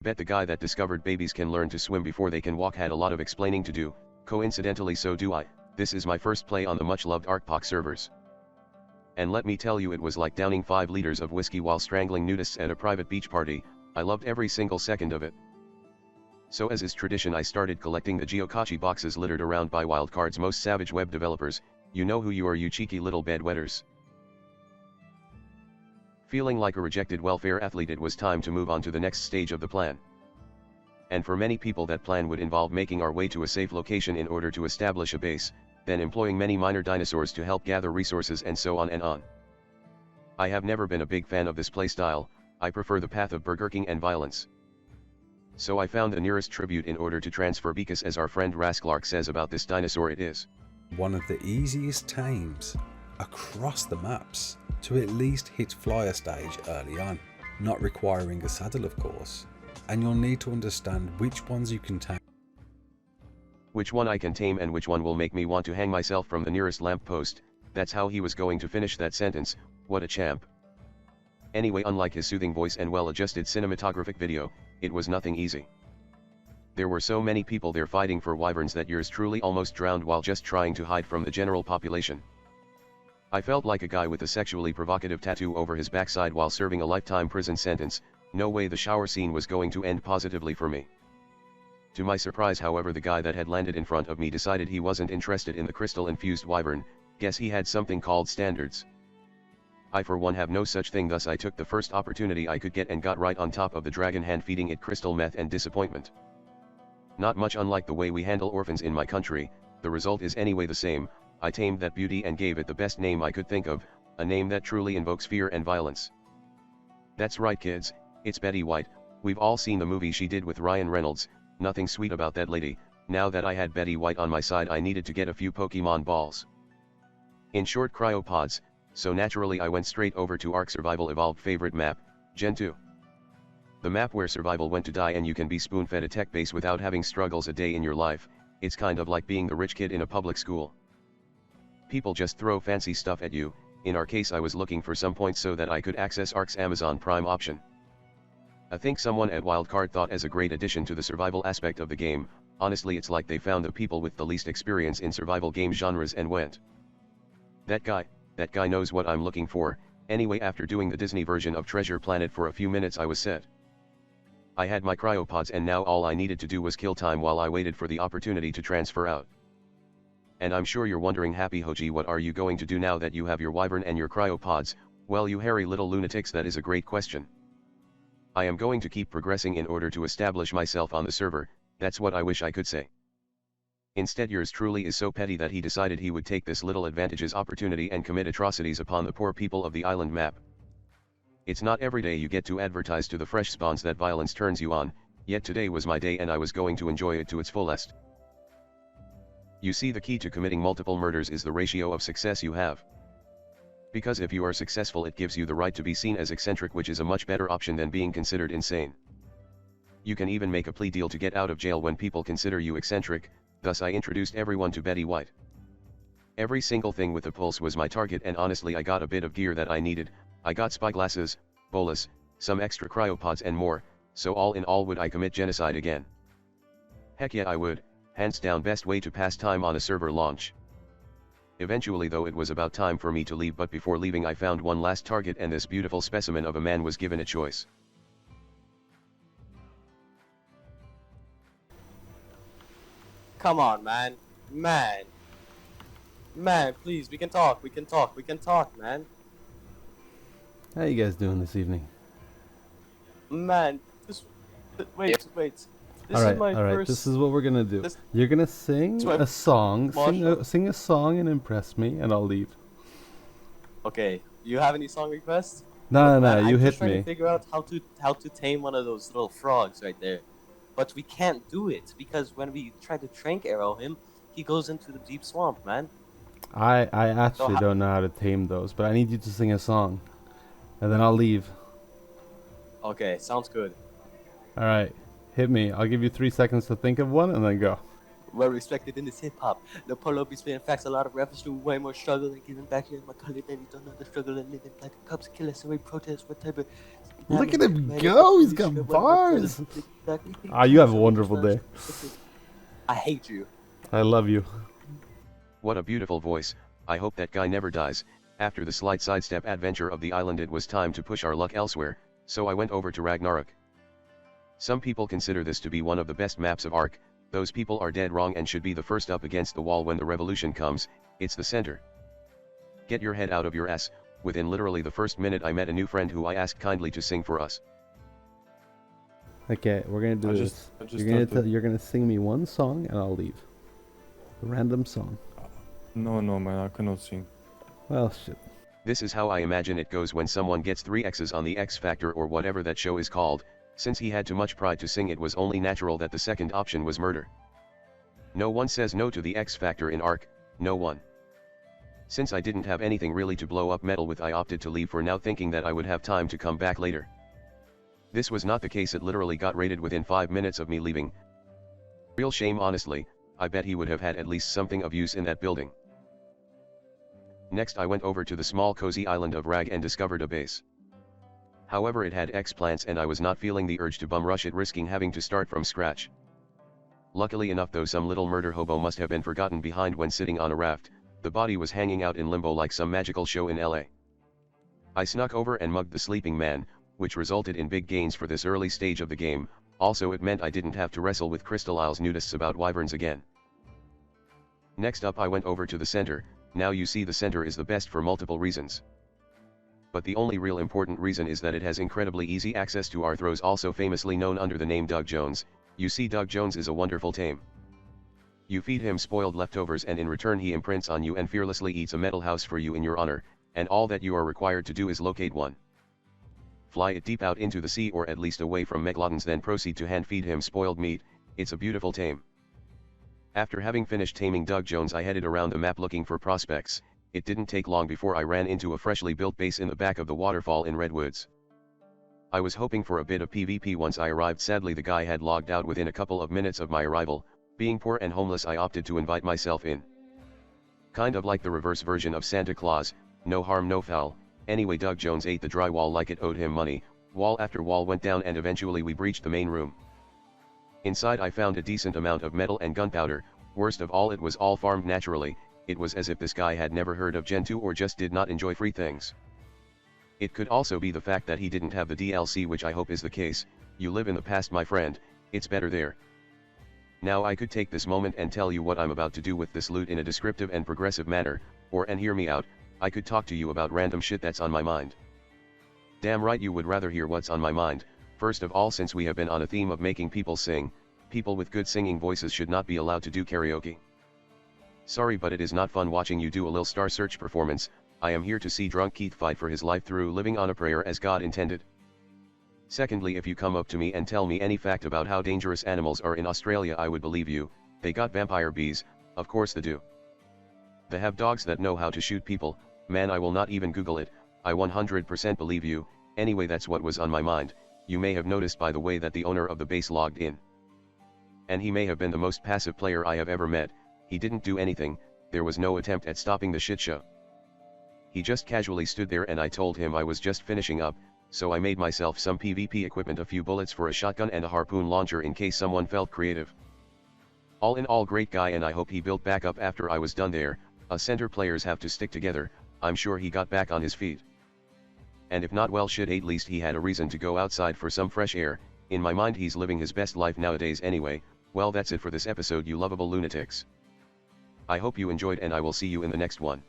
bet the guy that discovered babies can learn to swim before they can walk had a lot of explaining to do. Coincidentally, so do I. This is my first play on the much-loved Arkpoc servers. And let me tell you, it was like downing 5 liters of whiskey while strangling nudists at a private beach party. I loved every single second of it. So as is tradition, I started collecting the geocache boxes littered around by wildcards most savage web developers. You know who you are, you cheeky little bedwetters. Feeling like a rejected welfare athlete, it was time to move on to the next stage of the plan. And for many people that plan would involve making our way to a safe location in order to establish a base, then employing many minor dinosaurs to help gather resources, and so on and on. I have never been a big fan of this playstyle. I prefer the path of burgerking and violence. So I found the nearest tribute in order to transfer, because as our friend Rasklark says about this dinosaur, it is one of the easiest tames across the maps to at least hit flyer stage early on, not requiring a saddle of course, and you'll need to understand which ones you can tame. Which one I can tame and which one will make me want to hang myself from the nearest lamppost. That's how he was going to finish that sentence. What a champ. Anyway, unlike his soothing voice and well-adjusted cinematographic video, it was nothing easy. There were so many people there fighting for wyverns that yours truly almost drowned while just trying to hide from the general population. I felt like a guy with a sexually provocative tattoo over his backside while serving a lifetime prison sentence. No way the shower scene was going to end positively for me. To my surprise, however, the guy that had landed in front of me decided he wasn't interested in the crystal-infused wyvern. Guess he had something called standards. I for one have no such thing, thus I took the first opportunity I could get and got right on top of the dragon, hand feeding it crystal meth and disappointment. Not much unlike the way we handle orphans in my country, the result is anyway the same. I tamed that beauty and gave it the best name I could think of, a name that truly invokes fear and violence. That's right kids, it's Betty White. We've all seen the movie she did with Ryan Reynolds. Nothing sweet about that lady. Now that I had Betty White on my side, I needed to get a few Pokemon balls. In short, cryopods, so naturally I went straight over to Ark Survival Evolved favorite map, Gen 2. The map where survival went to die and you can be spoon-fed a tech base without having struggles a day in your life. It's kind of like being the rich kid in a public school. People just throw fancy stuff at you. In our case, I was looking for some points so that I could access Ark's Amazon Prime option. I think someone at Wildcard thought as a great addition to the survival aspect of the game. Honestly, it's like they found the people with the least experience in survival game genres and went, that guy knows what I'm looking for. Anyway, after doing the Disney version of Treasure Planet for a few minutes, I was set. I had my cryopods and now all I needed to do was kill time while I waited for the opportunity to transfer out. And I'm sure you're wondering, Happy Hoji, what are you going to do now that you have your wyvern and your cryopods? Well, you hairy little lunatics, that is a great question. I am going to keep progressing in order to establish myself on the server. That's what I wish I could say. Instead, yours truly is so petty that he decided he would take this little advantageous opportunity and commit atrocities upon the poor people of the island map. It's not every day you get to advertise to the fresh spawns that violence turns you on, yet today was my day and I was going to enjoy it to its fullest. You see, the key to committing multiple murders is the ratio of success you have. Because if you are successful, it gives you the right to be seen as eccentric, which is a much better option than being considered insane. You can even make a plea deal to get out of jail when people consider you eccentric. Thus I introduced everyone to Betty White. Every single thing with a pulse was my target, and honestly I got a bit of gear that I needed. I got spyglasses, bolas, some extra cryopods and more, so all in all, would I commit genocide again? Heck yeah, I would. Hands down, best way to pass time on a server launch. Eventually though, it was about time for me to leave, but before leaving I found one last target, and this beautiful specimen of a man was given a choice. Come on, man. Man, please, we can talk, man. How you guys doing this evening? Man, wait. This All is my right. first... This is what we're gonna do. You're gonna sing a song, sing a song and impress me, and I'll leave. Okay, you have any song requests? No, Man, you I'm hit just trying me. to figure out how to tame one of those little frogs right there. But we can't do it, because when we try to trank arrow him, he goes into the deep swamp, man. I actually don't know how to tame those, but I need you to sing a song, and then I'll leave. Okay, sounds good. All right, hit me. I'll give you 3 seconds to think of one, and then go. well respected in this hip hop. The polo be spitting facts, a lot of rappers do way more struggle and giving back here. My color baby don't know the struggle and living like a cups killer, so we protest what type of. Look at him go, he's got bars. You have a wonderful day. I hate you. I love you. What a beautiful voice. I hope that guy never dies. After the slight sidestep adventure of the island, it was time to push our luck elsewhere, so I went over to Ragnarok. Some people consider this to be one of the best maps of Ark. Those people are dead wrong and should be the first up against the wall when the revolution comes. It's the center. Get your head out of your ass. Within literally the first minute I met a new friend who I asked kindly to sing for us. Okay, we're gonna do this. You're gonna sing me one song and I'll leave. A random song. No, man, I cannot sing. Well, shit. This is how I imagine it goes when someone gets 3 X's on the X Factor or whatever that show is called. Since he had too much pride to sing, it was only natural that the second option was murder. No one says no to the X Factor in Ark, no one. Since I didn't have anything really to blow up metal with, I opted to leave for now, thinking that I would have time to come back later. This was not the case. It literally got raided within 5 minutes of me leaving. Real shame, honestly. I bet he would have had at least something of use in that building. Next I went over to the small cozy island of Rag and discovered a base. However, it had X-plants and I was not feeling the urge to bum rush it, risking having to start from scratch. Luckily enough though, some little murder hobo must have been forgotten behind when sitting on a raft. The body was hanging out in limbo like some magical show in LA. I snuck over and mugged the sleeping man, which resulted in big gains for this early stage of the game. Also it meant I didn't have to wrestle with Crystal Isles nudists about wyverns again. Next up I went over to the center. Now you see, the center is the best for multiple reasons. But the only real important reason is that it has incredibly easy access to Arthros, also famously known under the name Doug Jones. You see, Doug Jones is a wonderful tame. You feed him spoiled leftovers and in return he imprints on you and fearlessly eats a metal house for you in your honor, and all that you are required to do is locate one. Fly it deep out into the sea or at least away from megalodons, then proceed to hand feed him spoiled meat. It's a beautiful tame. After having finished taming Doug Jones, I headed around the map looking for prospects. It didn't take long before I ran into a freshly built base in the back of the waterfall in Redwoods. I was hoping for a bit of PvP once I arrived. Sadly the guy had logged out within a couple of minutes of my arrival. Being poor and homeless, I opted to invite myself in. Kind of like the reverse version of Santa Claus, no harm no foul. Anyway, Doug Jones ate the drywall like it owed him money. Wall after wall went down and eventually we breached the main room. Inside I found a decent amount of metal and gunpowder. Worst of all, it was all farmed naturally. It was as if this guy had never heard of Gen 2 or just did not enjoy free things. It could also be the fact that he didn't have the DLC, which I hope is the case. You live in the past, my friend, it's better there. Now I could take this moment and tell you what I'm about to do with this loot in a descriptive and progressive manner, and hear me out, I could talk to you about random shit that's on my mind. Damn right you would rather hear what's on my mind. First of all, since we have been on a theme of making people sing, people with good singing voices should not be allowed to do karaoke. Sorry, but it is not fun watching you do a Lil Star Search performance. I am here to see drunk Keith fight for his life through living on a prayer as God intended. Secondly, if you come up to me and tell me any fact about how dangerous animals are in Australia, I would believe you. They got vampire bees, of course they do. They have dogs that know how to shoot people. Man, I will not even Google it. I 100% believe you. Anyway, that's what was on my mind. You may have noticed by the way that the owner of the base logged in. And he may have been the most passive player I have ever met. He didn't do anything, there was no attempt at stopping the shit show. He just casually stood there and I told him I was just finishing up, so I made myself some PvP equipment, a few bullets for a shotgun and a harpoon launcher in case someone felt creative. All in all, great guy, and I hope he built back up after I was done there. Us center players have to stick together. I'm sure he got back on his feet. And if not, well shit, at least he had a reason to go outside for some fresh air. In my mind he's living his best life nowadays anyway. Well, that's it for this episode, you lovable lunatics. I hope you enjoyed and I will see you in the next one.